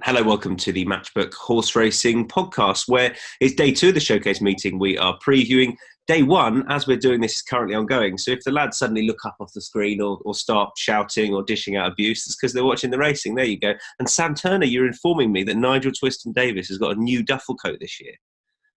Hello, welcome to the Matchbook Horse Racing podcast, where it's day 2 of the showcase meeting. We are previewing day 1 as we're doing this is currently ongoing. So if the lads suddenly look up off the screen or start shouting or dishing out abuse, it's because they're watching the racing. There you go. And Sam Turner, you're informing me that Nigel Twiston-Davies has got a new duffel coat this year.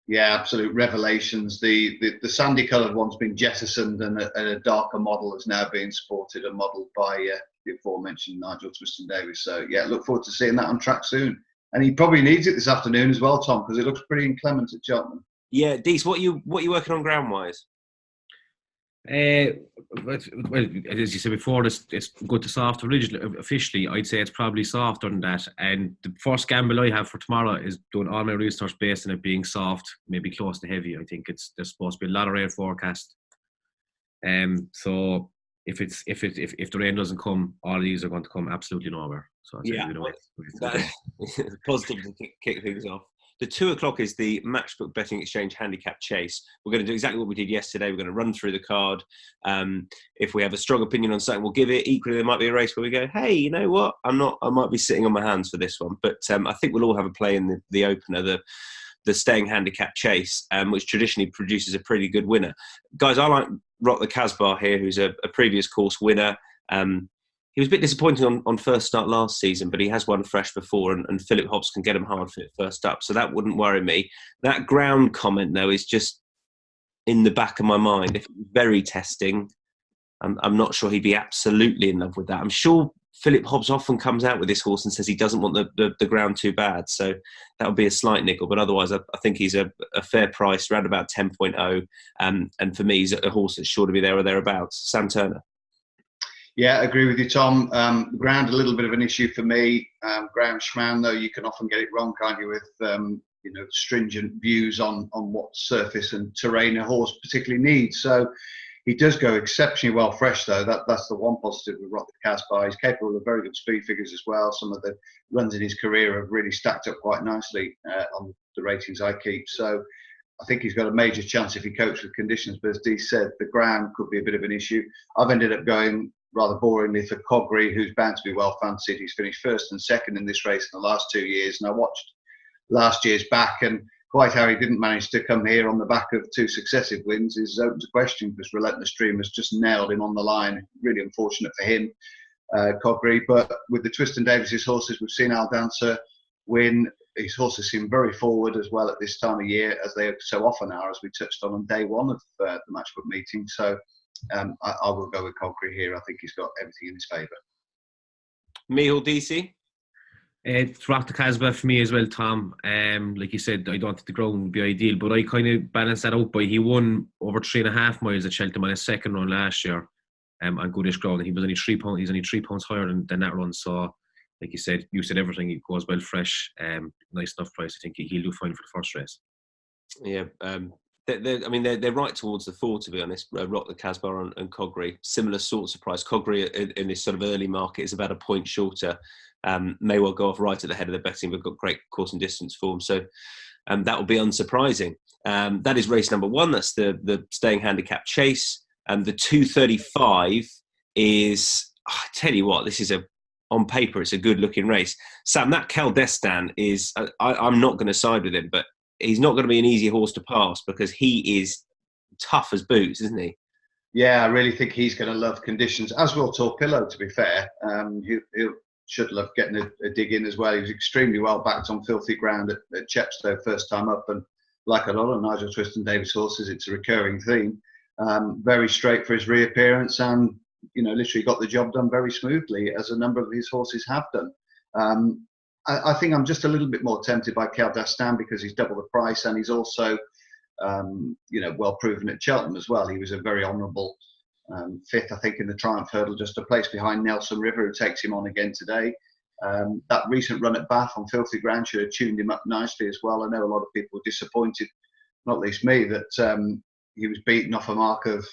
Yeah, absolute revelations. The sandy coloured one's been jettisoned, and a darker model is now being sported and modelled by the aforementioned Nigel Twiston-Davies. So yeah, look forward to seeing that on track soon. And he probably needs it this afternoon as well, Tom, because it looks pretty inclement at Cheltenham. Yeah, Dees, what are you working on ground wise? Well, as you said before, it's good to soft. Originally, officially, I'd say it's probably softer than that. And the first gamble I have for tomorrow is doing all my research based on it being soft, maybe close to heavy. I think there's supposed to be a lot of rain forecast. So if the rain doesn't come, all of these are going to come absolutely nowhere. So it's positive to kick things off. The 2 o'clock is the Matchbook Betting Exchange Handicap Chase. We're going to do exactly what we did yesterday. We're going to run through the card. If we have a strong opinion on something, we'll give it. Equally, there might be a race where we go, hey, you know what? I might be sitting on my hands for this one. But I think we'll all have a play in the opener, the Staying Handicap Chase, which traditionally produces a pretty good winner. Guys, I like Rock the Casbah here, who's a previous course winner. He was a bit disappointing on first start last season, but he has won fresh before, and Philip Hobbs can get him hard for first up, so that wouldn't worry me. That ground comment, though, is just in the back of my mind. If it was very testing, I'm not sure he'd be absolutely in love with that. I'm sure Philip Hobbs often comes out with this horse and says he doesn't want the ground too bad, so that would be a slight nickel, but otherwise I think he's a fair price, around about 10.0, and for me, he's a horse that's sure to be there or thereabouts. Sam Turner. Yeah, I agree with you, Tom. Ground, a little bit of an issue for me. Ground schman, though, you can often get it wrong, can't you, with stringent views on what surface and terrain a horse particularly needs. So he does go exceptionally well fresh, though. That's the one positive with Rock the Casbah. He's capable of very good speed figures as well. Some of the runs in his career have really stacked up quite nicely on the ratings I keep. So I think he's got a major chance if he copes with conditions. But as Dee said, the ground could be a bit of an issue. I've ended up going rather boringly for Cogri, who's bound to be well fancied. He's finished first and second in this race in the last 2 years, and I watched last year's back, and quite how he didn't manage to come here on the back of 2 successive wins is open to question, because Relentless Dream has just nailed him on the line. Really unfortunate for him, Cogri. But with the Twiston-Davies' horses, we've seen Al Dancer win. His horses seem very forward as well at this time of year, as they so often are, as we touched on day 1 of the Matchbook meeting. So I will go with Cogri here. I think he's got everything in his favour. Micheál Deasy? It's Rock the Casbah for me as well, Tom. Like you said, I don't think the ground would be ideal, but I kind of balanced that out by he won over 3.5 miles at Cheltenham on his second run last year on goodish ground, and he was only 3 pounds. He's only 3 pounds higher than that run. So, like you said everything. He goes well fresh, nice enough price. I think he'll do fine for the first race. Yeah. They're right towards the 4, to be honest. Rock the Casbah and Cogri, similar sorts of price. Cogri in this sort of early market is about a point shorter. May well go off right at the head of the betting. We've got great course and distance form, so that will be unsurprising. That is race number 1. That's the Staying Handicap Chase. The 2:35 is. I tell you what, this is on paper, it's a good looking race. Sam, that Cheltenham is. I'm not going to side with him, but he's not going to be an easy horse to pass because he is tough as boots, isn't he? Yeah, I really think he's going to love conditions, as will Torpillo, to be fair. He should love getting a dig in as well. He was extremely well backed on filthy ground at Chepstow first time up, and like a lot of Nigel Twiston-Davies horses, it's a recurring theme. Very straight for his reappearance, and literally got the job done very smoothly, as a number of his horses have done. I think I'm just a little bit more tempted by Cheltenham because he's double the price, and he's also, well proven at Cheltenham as well. He was a very honourable 5th, I think, in the Triumph Hurdle, just a place behind Nelson River, who takes him on again today. That recent run at Bath on filthy ground should have tuned him up nicely as well. I know a lot of people were disappointed, not least me, that he was beaten off a mark of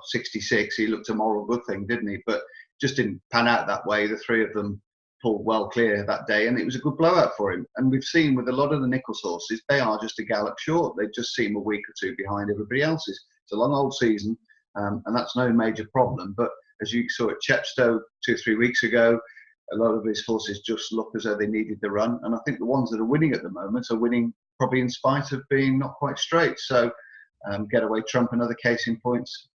66. He looked a moral good thing, didn't he? But just didn't pan out that way. The 3 of them pulled well clear that day, and it was a good blowout for him. And we've seen with a lot of the Nichols horses, they are just a gallop short. They just seem a week or 2 behind everybody else's. It's a long old season, and that's no major problem. But as you saw at Chepstow 2 or 3 weeks ago, a lot of his horses just look as though they needed the run. And I think the ones that are winning at the moment are winning probably in spite of being not quite straight. So Getaway Trump, another case in points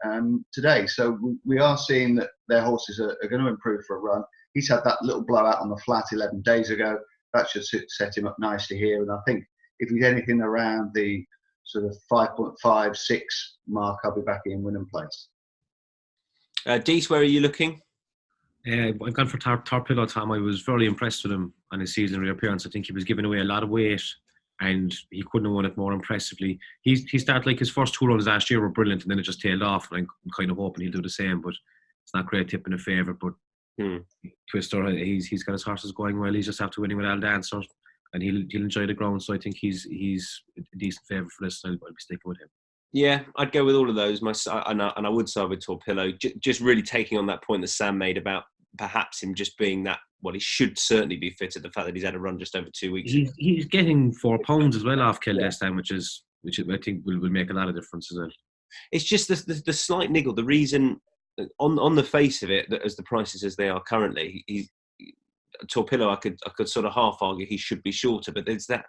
today. So we are seeing that their horses are going to improve for a run. He's had that little blowout on the flat 11 days ago. That should set him up nicely here. And I think if he's anything around the sort of 5.5, 6 mark, I'll be back in winning place. Dees, where are you looking? I've gone for Torpillo, Tom. I was very impressed with him on his season reappearance. I think he was giving away a lot of weight and he couldn't have won it more impressively. He started, like, his first 2 runs last year were brilliant and then it just tailed off, and I'm kind of hoping he'll do the same, but it's not great tipping a favourite. But Twister, he's got his horses going well. He's just after winning with Al Dancer and he'll enjoy the ground, so I think he's a decent favourite for this, and I'll be sticking with him. Yeah, I'd go with all of those. And I would side with Torpillo, just really taking on that point that Sam made about perhaps him just being that, well, he should certainly be fitted. The fact that he's had a run just over 2 weeks. He's getting 4 pounds as well off Kill this time, which I think will make a lot of difference as well. It's just the slight niggle. The reason, on the face of it, that as the prices as they are currently, Torpillo, I could sort of half argue he should be shorter, but there's that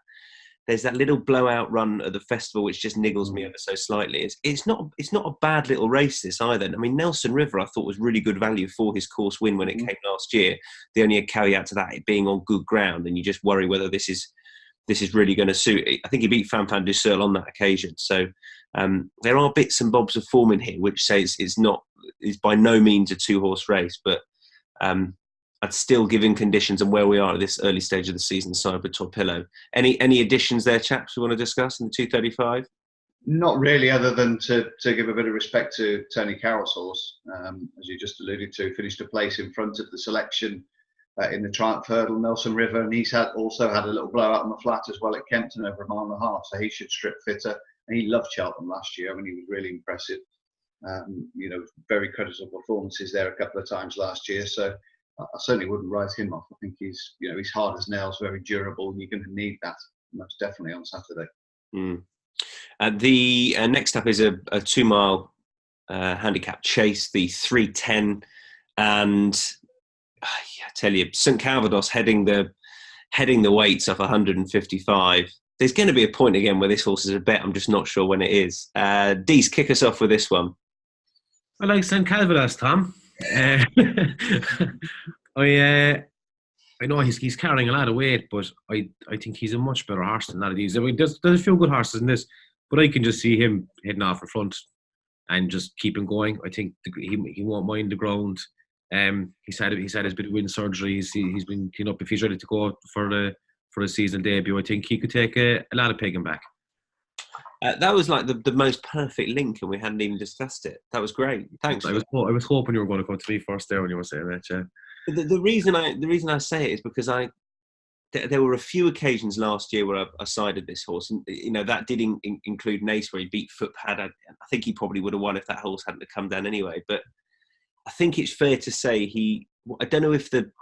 little blowout run at the festival which just niggles me ever so slightly. It's not a bad little race, this either. I mean, Nelson River I thought was really good value for his course win when it came last year. The only caveat to that, it being on good ground, and you just worry whether this is really going to suit. I think he beat Fanfan du Seul on that occasion. So there are bits and bobs of form in here which says it's by no means a 2-horse race, but I'd still, given conditions and where we are at this early stage of the season, side with Torpillo. Any additions there, chaps, we want to discuss in the 235? Not really, other than to give a bit of respect to Tony Carroll's horse, as you just alluded to, finished a place in front of the selection in the Triumph Hurdle, Nelson River, and he's also had a little blowout on the flat as well at Kempton over 1.5 miles, so he should strip fitter. And he loved Cheltenham last year. I mean, he was really impressive. Very creditable performances there a couple of times last year, so I certainly wouldn't write him off. I think he's hard as nails, very durable, and you're going to need that most definitely on Saturday. The next up is a 2 mile handicap chase, the 3:10, and I tell you, St Calvados heading the weights off 155. There's going to be a point again where this horse is a bet. I'm just not sure when it is. Dees, kick us off with this one. I like St Calvados, Tom. I know he's carrying a lot of weight, but I think he's a much better horse than a lot of these. I mean, there's a few good horses in this, but I can just see him heading off in front and just keeping going. I think he won't mind the ground. He's had his bit of wind surgery. He's been cleaned up. If he's ready to go for a season debut, I think he could take a lot of pegging back. That was like the most perfect link, and we hadn't even discussed it. That was great. Thanks. I was hoping you were going to come to me first there when you were saying that. Yeah. The reason I say it is because there were a few occasions last year where I sided this horse, and that did include Nace, where he beat Footpad. I think he probably would have won if that horse hadn't come down anyway. But I think it's fair to say I don't know if the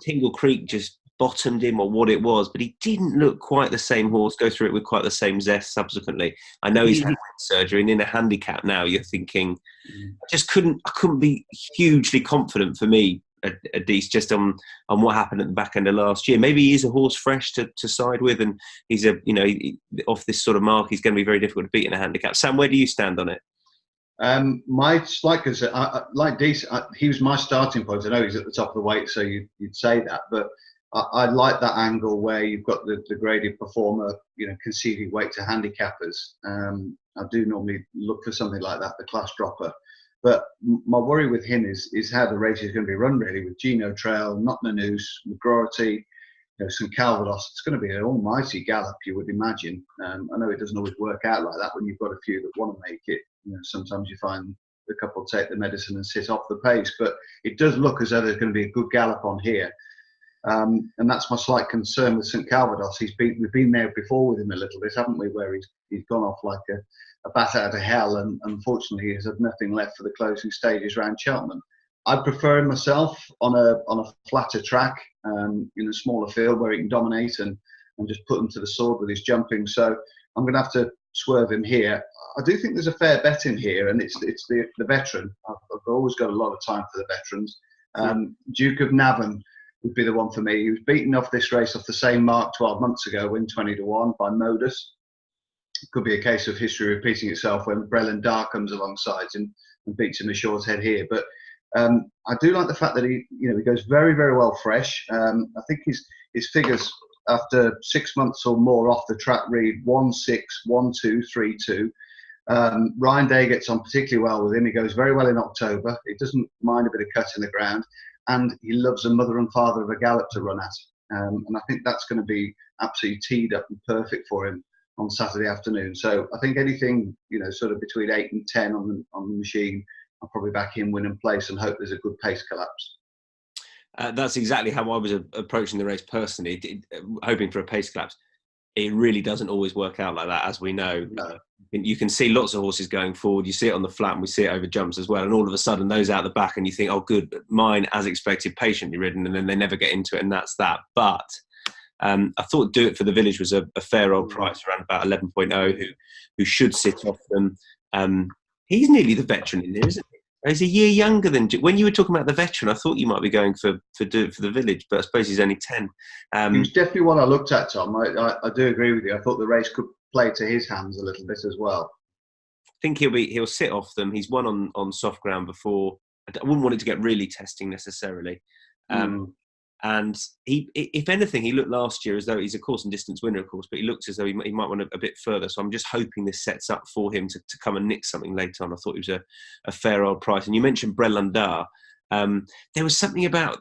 Tingle Creek just bottomed him or what it was, but he didn't look quite the same horse, go through it with quite the same zest subsequently. I know he's had surgery, and in a handicap now, you're thinking, I couldn't be hugely confident for me, at least, just on what happened at the back end of last year. Maybe he is a horse fresh to side with, and he's off this sort of mark, he's going to be very difficult to beat in a handicap. Sam, where do you stand on it? My slight concern, like Dees, he was my starting point. I know he's at the top of the weight, so you'd say that, but I like that angle where you've got the graded performer, conceding weight to handicappers. I do normally look for something like that, the class dropper. But my worry with him is how the race is going to be run, really, with Gino Trail, Not Nanus, McGroarty, St Calvados. It's going to be an almighty gallop, you would imagine. I know it doesn't always work out like that when you've got a few that want to make it. Sometimes you find a couple take the medicine and sit off the pace, but it does look as though there's going to be a good gallop on here. And that's my slight concern with St Calvados. We've been there before with him a little bit, haven't we? Where he's gone off like a bat out of hell, and unfortunately he has had nothing left for the closing stages around Cheltenham. I prefer him myself on a flatter track, in a smaller field where he can dominate and just put him to the sword with his jumping. So I'm going to have to swerve him here. I do think there's a fair bet in here, and it's the veteran. I've always got a lot of time for the veterans. Duke of Navan. would be the one for me. He was beaten off this race off the same mark 12 months ago, win 20-1 by Modus. It could be a case of history repeating itself when Brelin Dar comes alongside him and beats him a short head here. But I do like the fact that he goes very, very well fresh. I think his figures after 6 months or more off the track read 1-6, 1-2, 3-2. Ryan Day gets on particularly well with him. He goes very well in October. He doesn't mind a bit of cut in the ground, and he loves a mother and father of a gallop to run at. And I think that's going to be absolutely teed up and perfect for him on Saturday afternoon. So I think anything, sort of between 8 and 10 on the machine, I'll probably back him, win and place, and hope there's a good pace collapse. That's exactly how I was approaching the race personally, hoping for a pace collapse. It really doesn't always work out like that, as we know. No. You can see lots of horses going forward. You see it on the flat, and we see it over jumps as well. And all of a sudden, those out the back, and you think, oh, good, mine, as expected, patiently ridden, and then they never get into it, and that's that. But I thought Do It for the Village was a fair old price, around about 11.0, who should sit off them. He's nearly the veteran in there, isn't he? He's a year younger than... When you were talking about the veteran, I thought you might be going for Do It for the Village, but I suppose he's only 10. He was definitely one I looked at, Tom. I do agree with you. I thought the race could play to his hands a little bit as well. I think he'll sit off them. He's won on soft ground before. I wouldn't want it to get really testing necessarily. And he, if anything, he looked last year as though he's a course and distance winner, of course, but he looked as though he might want a bit further. So I'm just hoping this sets up for him to come and nick something later on. I thought it was a fair old price. And you mentioned Brelin Dar. There was something about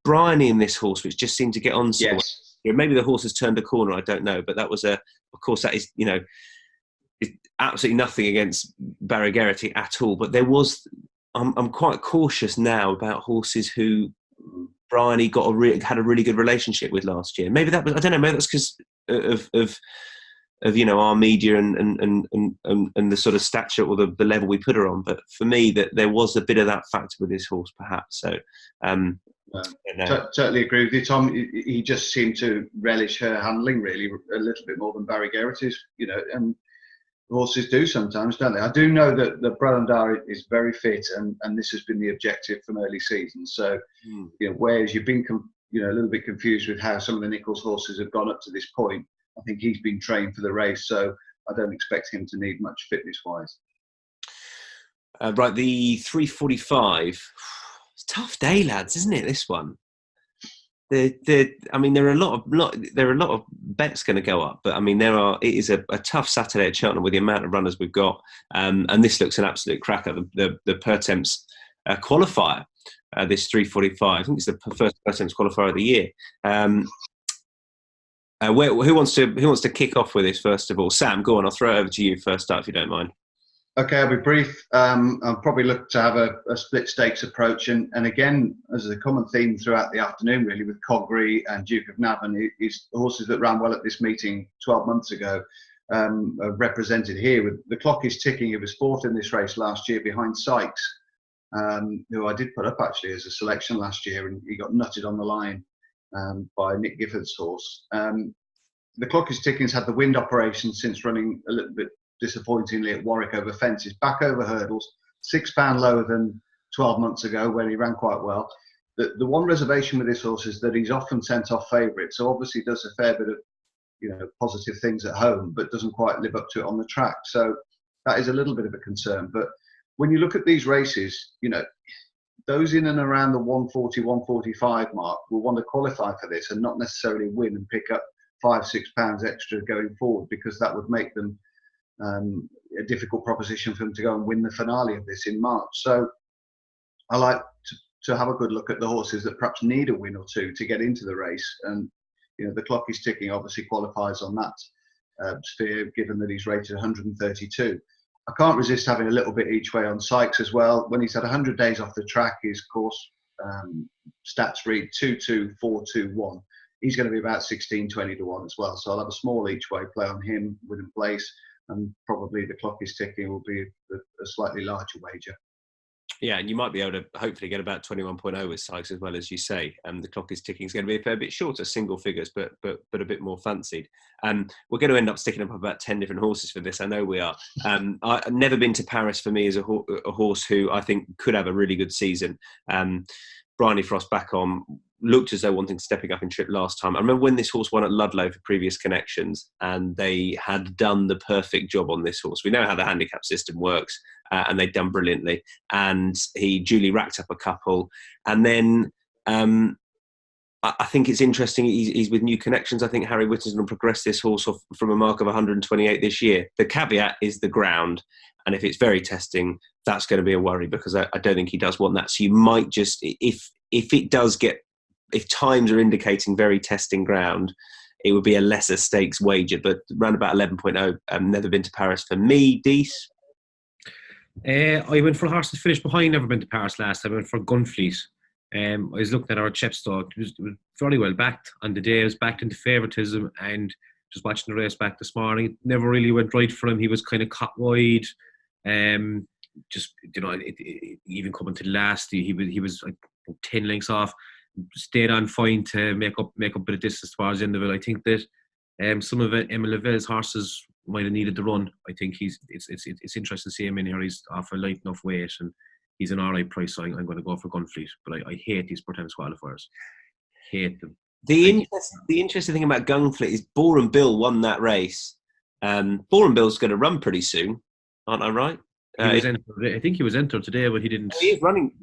Bryony in this horse which just seemed to get on. Yes. Maybe the horse has turned a corner, I don't know. But that was of course, that is, it's absolutely nothing against Barry Geraghty at all. But there was, I'm quite cautious now about horses who Bryony had a really good relationship with last year. Maybe that was, I don't know, maybe that's because of our media and the sort of stature or the level we put her on. But for me, that there was a bit of that factor with this horse, perhaps. So totally agree with you, Tom. He just seemed to relish her handling really a little bit more than Barry Geraghty's, and horses do sometimes, don't they? I do know that the Brelin Dar is very fit, and this has been the objective from early seasons. So, whereas you've been a little bit confused with how some of the Nichols horses have gone up to this point, I think he's been trained for the race, so I don't expect him to need much fitness-wise. Right, the 3:45. It's a tough day, lads, isn't it? This one. I mean, there are a lot of bets going to go up, but I mean, it is a tough Saturday at Cheltenham with the amount of runners we've got, and this looks an absolute cracker. The Pertemps qualifier, this 3:45. I think it's the first Pertemps qualifier of the year. Who wants to kick off with this first of all? Sam, go on. I'll throw it over to you first up if you don't mind. Okay, I'll be brief. I'll probably look to have a split stakes approach. And again, as a common theme throughout the afternoon, really, with Coggery and Duke of Navan, is horses that ran well at this meeting 12 months ago, are represented here. With the clock is ticking. He was fourth in this race last year behind Sykes, who I did put up actually as a selection last year, and he got nutted on the line by Nick Gifford's horse. The clock is ticking. Has had the wind operation since running a little bit disappointingly at Warwick over fences, back over hurdles, £6 lower than 12 months ago when he ran quite well. The one reservation with this horse is that he's often sent off favourite, so obviously does a fair bit of positive things at home, but doesn't quite live up to it on the track. So that is a little bit of a concern. But when you look at these races, those in and around the 140, 145 mark will want to qualify for this and not necessarily win and pick up £5-6 extra going forward, because that would make them a difficult proposition for them to go and win the finale of this in March. So I like to have a good look at the horses that perhaps need a win or two to get into the race. And the clock is ticking, obviously qualifies on that sphere, given that he's rated 132. I can't resist having a little bit each way on Sykes as well. When he's had 100 days off the track, his course stats read 2-2, 4-2, 1. He's going to be about 16-20 to 1 as well. So I'll have a small each way play on him, win and place. And probably the clock is ticking will be a slightly larger wager. Yeah, and you might be able to hopefully get about 21.0 with Sykes as well, as you say. The clock is ticking. It's going to be a fair bit shorter, single figures, but a bit more fancied. We're going to end up sticking up about 10 different horses for this. I know we are. I've never been to Paris for me as a horse who I think could have a really good season. Bryony Frost back on looked as though wanting stepping up in trip last time. I remember when this horse won at Ludlow for previous connections, and they had done the perfect job on this horse. We know how the handicap system works, and they'd done brilliantly. And he duly racked up a couple. And then I think it's interesting. He's with new connections. I think Harry Whitten's going to progress this horse off from a mark of 128 this year. The caveat is the ground. And if it's very testing, that's going to be a worry, because I don't think he does want that. So you might just, if times are indicating very testing ground, it would be a lesser stakes wager. But around about 11.0, never been to Paris for me. Dees? I went for a horse that finished behind, never been to Paris last. I went for Gunfleet. I was looking at our Chepstow. It was very well backed on the day. I was backed into favouritism, and just watching the race back this morning, it never really went right for him. He was kind of caught wide. Just, even coming to the last, he was like 10 lengths off. Stayed on fine to make up a bit of distance towards the end of it. I think that some of Emma Lavelle's horses might have needed the run. I think it's interesting to see him in here. He's off a light enough weight, and he's an alright price, so I'm going to go for Gunfleet. But I hate these Pertemps qualifiers. Hate them. The interesting thing about Gunfleet is Bour & Bill won that race. Bour & Bill's going to run pretty soon, aren't I right? I think he was entered today, but he didn't. He's running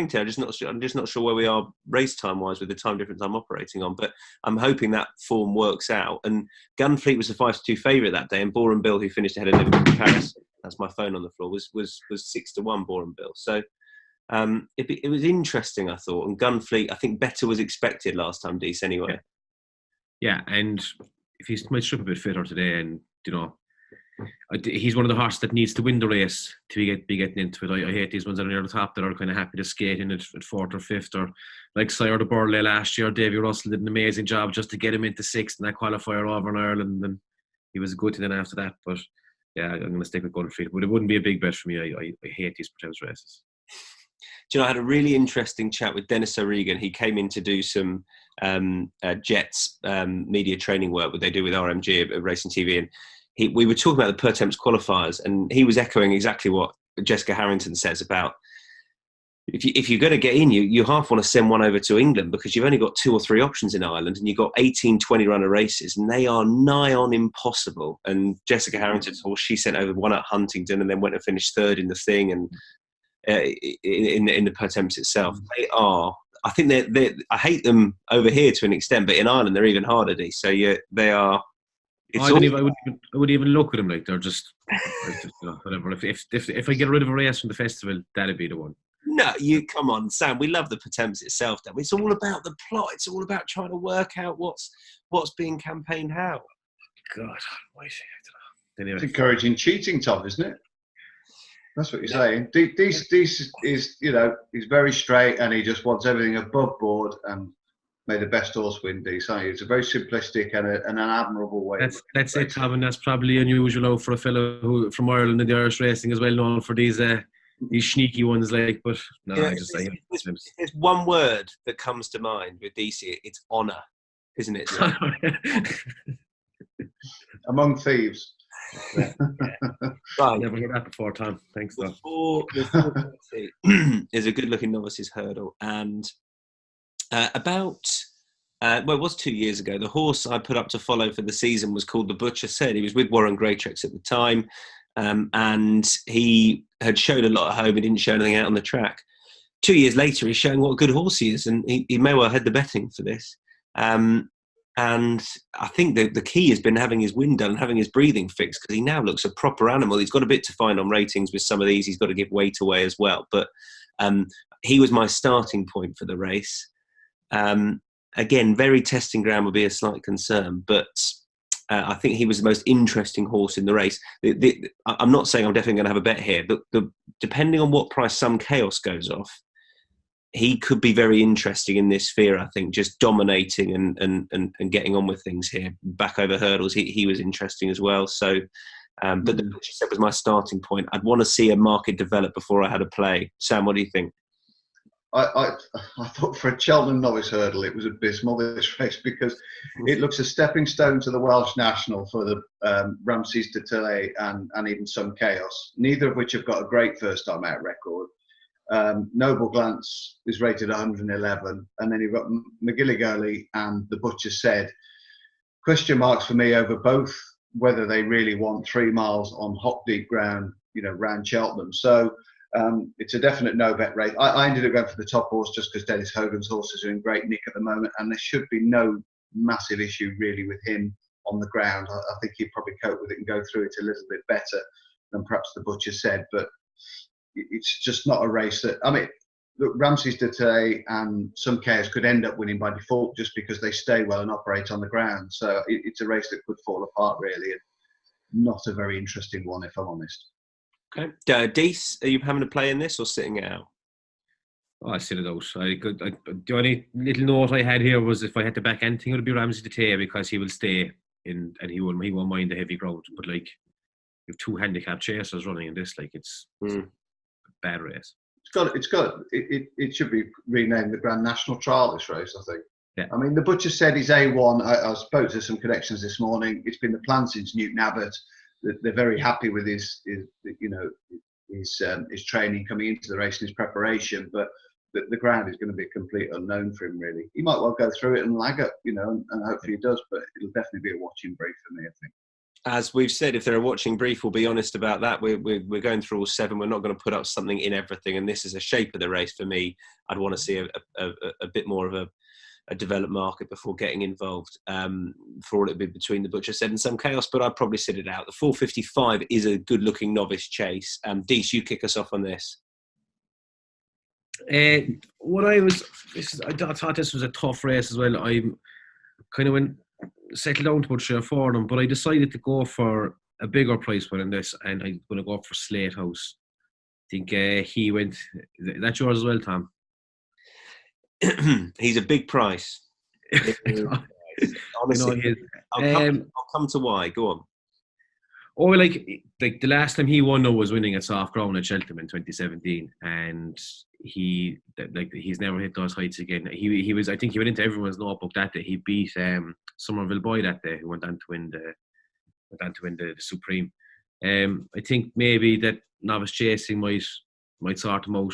today. I'm just not sure where we are race time wise with the time difference I'm operating on. But I'm hoping that form works out. And Gunfleet was the 5-2 favourite that day, and Bour & Bill, who finished ahead of Liverpool Paris, that's my phone on the floor, was 6-1 Bour & Bill. So it was interesting, I thought. And Gunfleet, I think better was expected last time, Dees, anyway. Yeah, and if he might strip a bit fitter today, and he's one of the horses that needs to win the race to be getting into it. I hate these ones that are near the top that are kind of happy to skate in at fourth or fifth, or like Sire de Burley last year. Davy Russell did an amazing job just to get him into sixth in that qualifier over in Ireland, and he was good to then after that. But yeah, I'm going to stick with Gunfleet. But it wouldn't be a big bet for me. I hate these Pertemps races. Do you know, I had a really interesting chat with Dennis O'Regan. He came in to do some Jets media training work, what they do with RMG at Racing TV, and we were talking about the Pertemps qualifiers, and he was echoing exactly what Jessica Harrington says about if you're going to get in, you half want to send one over to England, because you've only got 2 or 3 options in Ireland, and you've got 18, 20 runner races, and they are nigh on impossible. And Jessica Harrington's horse, she sent over one at Huntingdon and then went and finished third in the thing, and in the Pertemps itself. They are, I think they I hate them over here to an extent, but in Ireland they're even harder. So yeah, they are. I wouldn't even look at them. Like, they're just whatever. If I get rid of a race from the festival, that'd be the one. No, you come on, Sam. We love the Pertemps itself. Though it's all about the plot. It's all about trying to work out what's being campaigned how. God, why is it? Anyway. It's encouraging cheating, Tom, isn't it? That's what you're saying. This is, he's very straight, and he just wants everything above board, and may the best horse win, Dees. It's a very simplistic and an admirable way. That's it, Tom, and that's probably unusual for a fellow who from Ireland and the Irish racing is well known for these sneaky ones. Like, but no, I just say there's one word that comes to mind with DC. It's honour, isn't it? Among thieves. Yeah. Right. Never heard that before, Tom. Thanks, though. Before is a good-looking novices hurdle, and it was 2 years ago. The horse I put up to follow for the season was called The Butcher Said. He was with Warren Greatrex at the time, and he had showed a lot at home. He didn't show anything out on the track. 2 years later, he's showing what a good horse he is, and he may well had the betting for this. And I think the key has been having his wind done and having his breathing fixed, because he now looks a proper animal. He's got a bit to find on ratings with some of these. He's got to give weight away as well. But he was my starting point for the race. Again, very testing ground would be a slight concern, but I think he was the most interesting horse in the race. I'm not saying I'm definitely going to have a bet here, but depending on what price some chaos goes off, he could be very interesting in this sphere. I think just dominating and getting on with things here, back over hurdles. He was interesting as well. So, but the Butcher Said was my starting point. I'd want to see a market develop before I had a play. Sam, what do you think? I thought for a Cheltenham novice hurdle, it was abysmal, this race, because it looks a stepping stone to the Welsh National for the Ramses de Tilley and even some chaos, neither of which have got a great first time out record. Noble Glance is rated 111, and then you've got McGilligoley and the Butcher Said. Question marks for me over both whether they really want 3 miles on hot deep ground, round Cheltenham. So it's a definite no bet race. I ended up going for the top horse just because Dennis Hogan's horses are in great nick at the moment, and there should be no massive issue really with him on the ground. I think he'd probably cope with it and go through it a little bit better than perhaps the Butcher Said, but it's just not a race that, look, Ramsey's de today and some Cares could end up winning by default just because they stay well and operate on the ground. So it's a race that could fall apart really, and not a very interesting one if I'm honest. Okay. Dees, are you having a play in this or sitting it out? I sit it out. The only little note I had here was if I had to back anything, it would be Ramsey de because he will stay in and he won't mind the heavy ground. But like, you have 2 handicap chasers running in this, like it's a bad race. It should be renamed the Grand National Trial, this race, I think. Yeah. I mean, the Butcher Said he's A1. I spoke to some connections this morning. It's been the plan since Newton Abbott. They're very happy with his training coming into the race and his preparation, but the ground is going to be a complete unknown for him, really. He might well go through it and lag it, and hopefully he does, but it'll definitely be a watching brief for me, I think. As we've said, if they're a watching brief, we'll be honest about that. We're going through all 7. We're not going to put up something in everything, and this is a shape of the race for me. I'd want to see a bit more of a developed market before getting involved. For all it'd be between the Butcher Said and some chaos, but I'd probably sit it out. The 4:55 is a good-looking novice chase. Dees, you kick us off on this. I thought this was a tough race as well. I kind of went settled down to about 3 or 4 of them, but I decided to go for a bigger price one in this, and I'm going to go for Slate House. I think he went. That's yours as well, Tom. He's a big price. Honestly, I'll come to why. Go on. Oh, like the last time he won, was winning at soft ground at Cheltenham in 2017, and he's never hit those heights again. He was, I think he went into everyone's notebook that day. He beat Somerville Boy that day, who went on to win the Supreme. I think maybe that novice chasing might sort him out.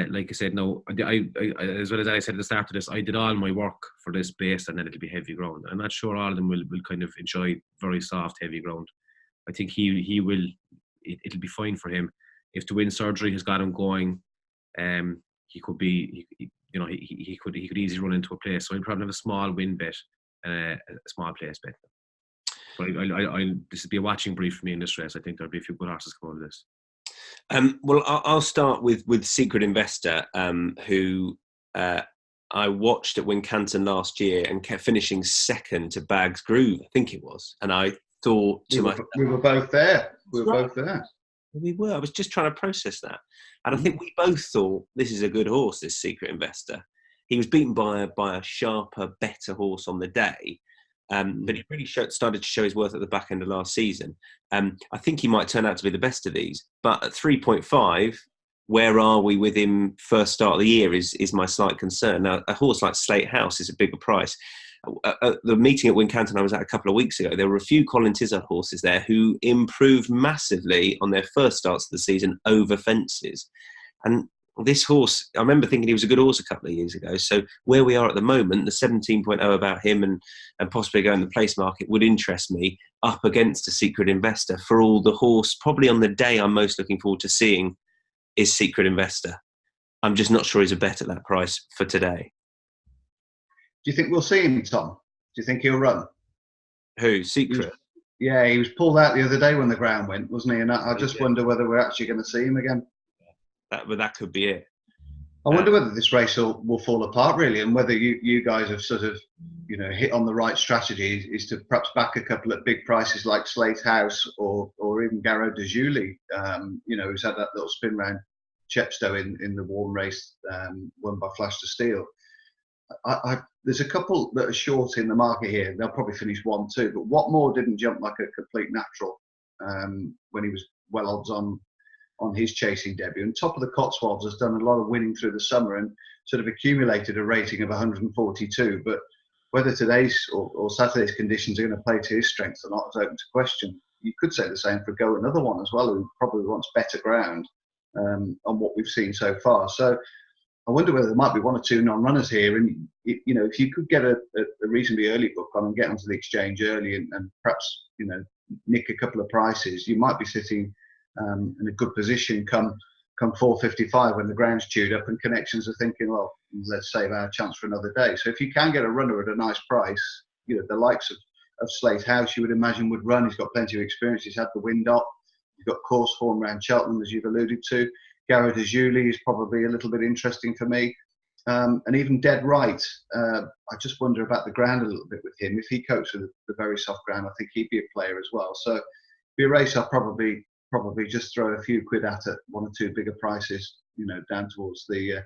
Like I said, no, I as well as I said at the start of this, I did all my work for this based on that it'll be heavy ground. I'm not sure all of them will kind of enjoy very soft, heavy ground. I think he will. It'll be fine for him. If the wind surgery has got him going, he could be. He could easily run into a place. So he'll probably have a small win bet, a small place bet. But this will be a watching brief for me in this race. I think there'll be a few good horses come out of this. Well, I'll start with Secret Investor, who I watched at Wincanton last year and kept finishing second to Bag's Groove, I think it was. And I thought we were both there. We were. I was just trying to process that. And I think we both thought, this is a good horse, this Secret Investor. He was beaten by a sharper, better horse on the day. But he really started to show his worth at the back end of last season. I think he might turn out to be the best of these. But at 3.5, where are we with him first start of the year is my slight concern. Now, a horse like Slate House is a bigger price. The meeting at Wincanton I was at a couple of weeks ago, there were a few Colin Tizard horses there who improved massively on their first starts of the season over fences. And this horse, I remember thinking he was a good horse a couple of years ago. So where we are at the moment, the 17.0 about him and possibly going the place market would interest me up against a Secret Investor for all the horse. Probably on the day I'm most looking forward to seeing is Secret Investor. I'm just not sure he's a bet at that price for today. Do you think we'll see him, Tom? Do you think he'll run? Who? Secret? He was pulled out the other day when the ground went, wasn't he? And I just wonder whether we're actually going to see him again. That could be it. I wonder whether this race will fall apart really, and whether you guys have sort of, hit on the right strategy is to perhaps back a couple of big prices like Slate House or even Garreau de Julie, who's had that little spin round Chepstow in the warm race won by Flash to Steel. There's a couple that are short in the market here. They'll probably finish 1-2, but Whatmore didn't jump like a complete natural when he was well odds on his chasing debut. And Top of the Cotswolds has done a lot of winning through the summer and sort of accumulated a rating of 142. But whether today's or Saturday's conditions are going to play to his strengths or not is open to question. You could say the same for Go Another One as well, who probably wants better ground. on what we've seen so far. So I wonder whether there might be one or two non-runners here, and if you could get a reasonably early book on and get onto the exchange early, and perhaps nick a couple of prices, you might be sitting in a good position come 4:55 when the ground's chewed up and connections are thinking, well, let's save our chance for another day. So if you can get a runner at a nice price, the likes of Slate House, you would imagine would run. He's got plenty of experience. He's had the wind up. He's got course form around Cheltenham, as you've alluded to. Gareth Azuli is probably a little bit interesting for me. And even Dead Right, I just wonder about the ground a little bit with him. If he copes with the very soft ground, I think he'd be a player as well. So be a race I'll probably just throw a few quid at one or two bigger prices, down towards the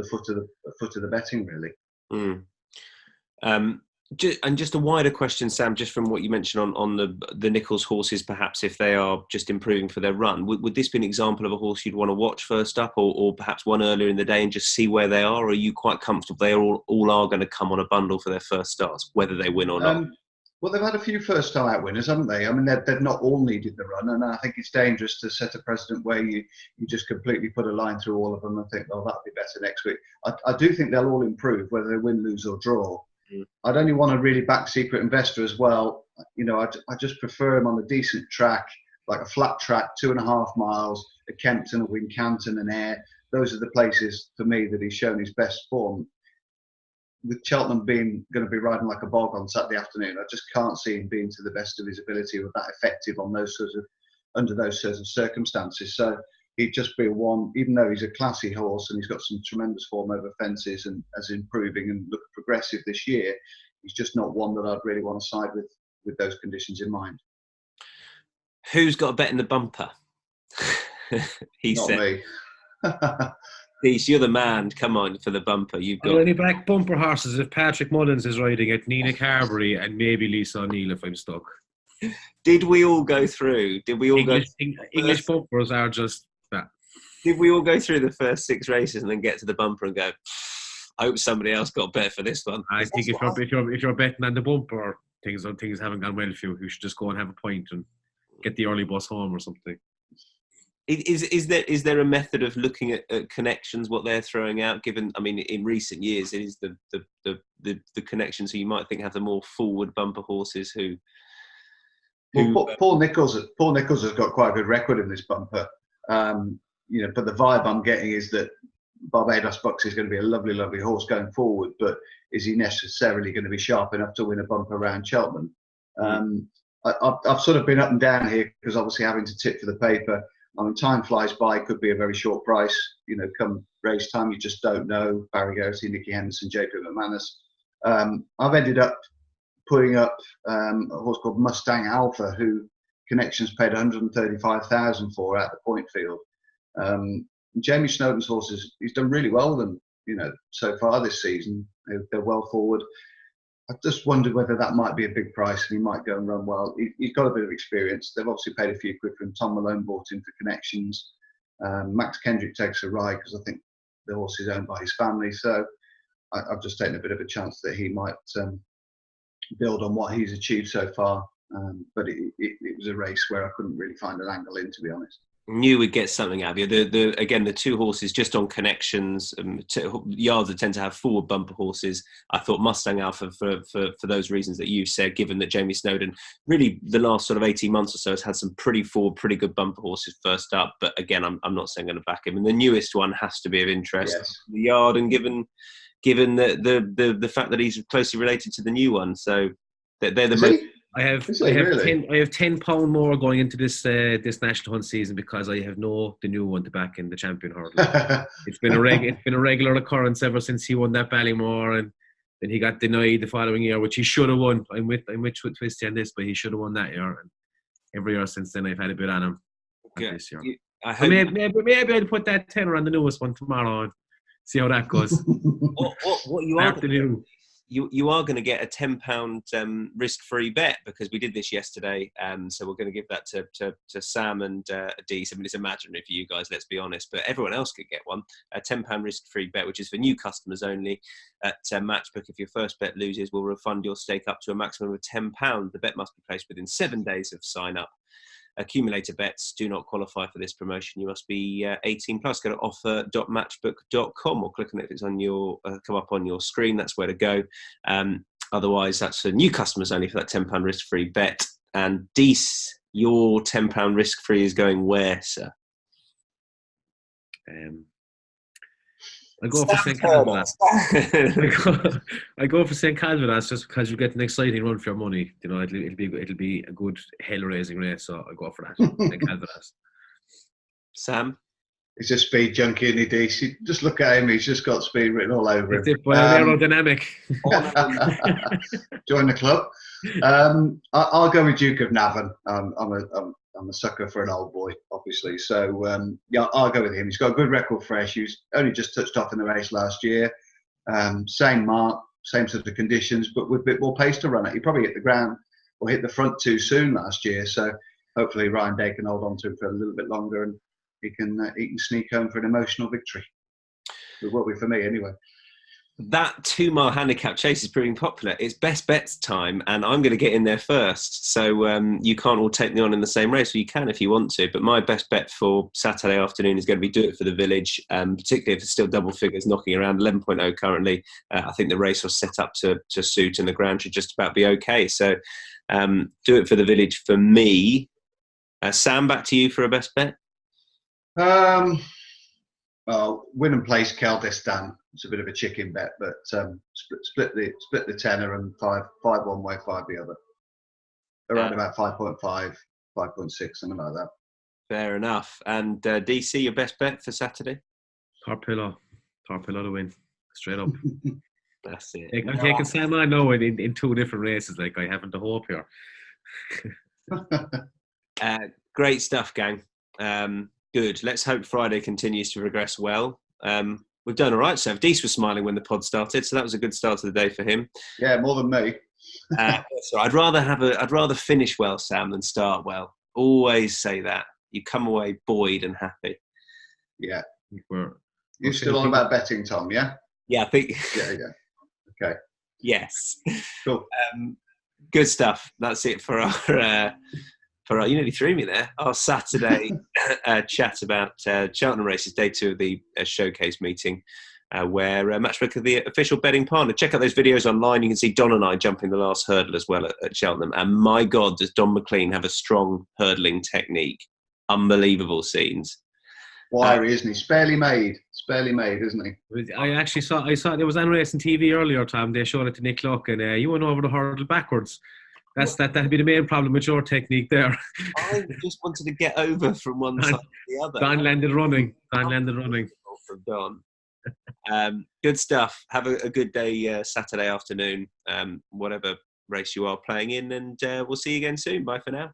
foot of the betting, really. And just a wider question, Sam, just from what you mentioned on the Nichols horses, perhaps if they are just improving for their run, would this be an example of a horse you'd want to watch first up, or perhaps one earlier in the day and just see where they are? Or are you quite comfortable they all are going to come on a bundle for their first starts, whether they win or not? Well, they've had a few first-time out winners, haven't they? I mean, they've not all needed the run, and I think it's dangerous to set a precedent where you just completely put a line through all of them and think, oh, that'll be better next week. I do think they'll all improve, whether they win, lose or draw. I'd only want a really back secret investor as well. I just prefer him on a decent track, like a flat track, 2.5 miles, a Kempton, a Wincanton, an Ayr. Those are the places for me that he's shown his best form. With Cheltenham going to be riding like a bog on Saturday afternoon, I just can't see him being to the best of his ability or that effective on under those sorts of circumstances. So he'd just be one, even though he's a classy horse and he's got some tremendous form over fences and as improving and look progressive this year, he's just not one that I'd really want to side with those conditions in mind. Who's got a bet in the bumper? Not me. Peace, you're the man. Come on for the bumper. You've got any back bumper horses. If Patrick Mullins is riding it, Nina Carberry and maybe Lisa O'Neill if I'm stuck. Did we all go through? Did we all English bumpers are just that. Did we all go through the first 6 races and then get to the bumper and go, I hope somebody else got better for this one? I think if you're betting on the bumper, things haven't gone well for you. You should just go and have a pint and get the early bus home or something. Is there a method of looking at connections, what they're throwing out? Given, I mean, in recent years, it is the connections who you might think have the more forward bumper horses who. Paul Nichols has got quite a good record in this bumper. But the vibe I'm getting is that Barbados Bucks is going to be a lovely, lovely horse going forward. But is he necessarily going to be sharp enough to win a bumper around Cheltenham? I've sort of been up and down here because obviously having to tip for the paper. I mean, time flies by. Could be a very short price. Come race time, you just don't know. Barry Geraghty, Nicky Henderson, JP McManus. I've ended up putting up a horse called Mustang Alpha, who Connections paid 135,000 for out the point field. Jamie Snowden's horses, he's done really well with them, so far this season. They're well forward. I just wondered whether that might be a big price and he might go and run well. He's got a bit of experience. They've obviously paid a few quid for him. Tom Malone bought him for Connections. Max Kendrick takes a ride because I think the horse is owned by his family. So I've just taken a bit of a chance that he might build on what he's achieved so far. But it was a race where I couldn't really find an angle in, to be honest. Knew we'd get something out of you. The 2 horses just on Connections, yards that tend to have forward bumper horses. I thought Mustang Alpha for those reasons that you said, given that Jamie Snowden really the last sort of 18 months or so has had some pretty good bumper horses first up. But again, I'm not saying I'm going to back him. And the newest one has to be of interest. Yes. The yard, and given the fact that he's closely related to the new one, so they're the most. I have £10 more going into this national hunt season because I have the new one to back in the champion hurdle. It's been a regular occurrence ever since he won that Ballymore, and then he got denied the following year, which he should have won. I'm with Twisty on this, but he should have won that year. And every year since then, I've had a bit on him this year. Maybe I'll put that tenner on the newest one tomorrow and see how that goes. What you are afternoon. You are going to get a £10 risk-free bet because we did this yesterday. So we're going to give that to Sam and Dees. I mean, it's imaginary for you guys, let's be honest, but everyone else could get one. A £10 risk-free bet, which is for new customers only at Matchbook. If your first bet loses, we'll refund your stake up to a maximum of £10. The bet must be placed within 7 days of sign-up. accumulator bets do not qualify for this promotion. You must be 18 plus. Go to offer.matchbook.com or click on it if it's on your come up on your screen. That's where to go. Otherwise, that's for new customers only for that £10 risk-free bet. And Dees, your £10 risk-free is going where, sir? I go for St. Calvadas. I go for St. Calvadas just because you get an exciting run for your money. You know, it'll be a good hell-raising race, so I go for that. St. Calvadas. Sam? He's a speed junkie, isn't he, DC? Just look at him; he's just got speed written all over him. Aerodynamic. Join the club. I'll go with Duke of Navan. I'm a sucker for an old boy, obviously. So yeah, I'll go with him. He's got a good record fresh. He was only just touched off in the race last year. Same mark, same sort of conditions, but with a bit more pace to run it. He probably hit the ground or hit the front too soon last year. So hopefully Ryan Day can hold on to him for a little bit longer and he can sneak home for an emotional victory. It will be for me anyway. That 2 mile handicap chase is proving popular. It's best bets time, and I'm going to get in there first. So you can't all take me on in the same race. Well, you can if you want to, but my best bet for Saturday afternoon is going to be do it for the village, particularly if it's still double figures knocking around 11.0 currently. I think the race was set up to suit, and the ground should just about be okay. So do it for the village for me. Sam, back to you for a best bet. Win and place Kaldistan. It's a bit of a chicken bet, but split the tenner and five one way, 5 the other. Around about 5.5, 5.6, something like that. Fair enough. And DC, your best bet for Saturday? Torpillo to win, straight up. That's it. I'm taking Sam. I know in 2 different races. Like I haven't the hope here. Great stuff, gang. Good. Let's hope Friday continues to progress well. We've done all right, so Dees was smiling when the pod started, so that was a good start of the day for him. Yeah, more than me. So I'd rather finish well, Sam, than start well. Always say that. You come away buoyed and happy. Yeah. You're still on about betting, Tom, yeah? Yeah, I think. Yeah. Okay. Yes. Cool. Good stuff. That's it for our. You nearly threw me there. Our Saturday chat about Cheltenham races, day 2 of the showcase meeting, where Matchbook are the official betting partner. Check out those videos online. You can see Don and I jumping the last hurdle as well at Cheltenham. And my God, does Don McLean have a strong hurdling technique? Unbelievable scenes. Wiry, isn't he? Sparely made, isn't he? I actually saw there was on racing TV earlier, Tom. They showed it to Nick Luck, and you went over the hurdle backwards. That'd be the main problem with your technique there. I just wanted to get over from one side to the other. Don landed running. From Don. Good stuff. Have a good day Saturday afternoon, whatever race you are playing in, and we'll see you again soon. Bye for now.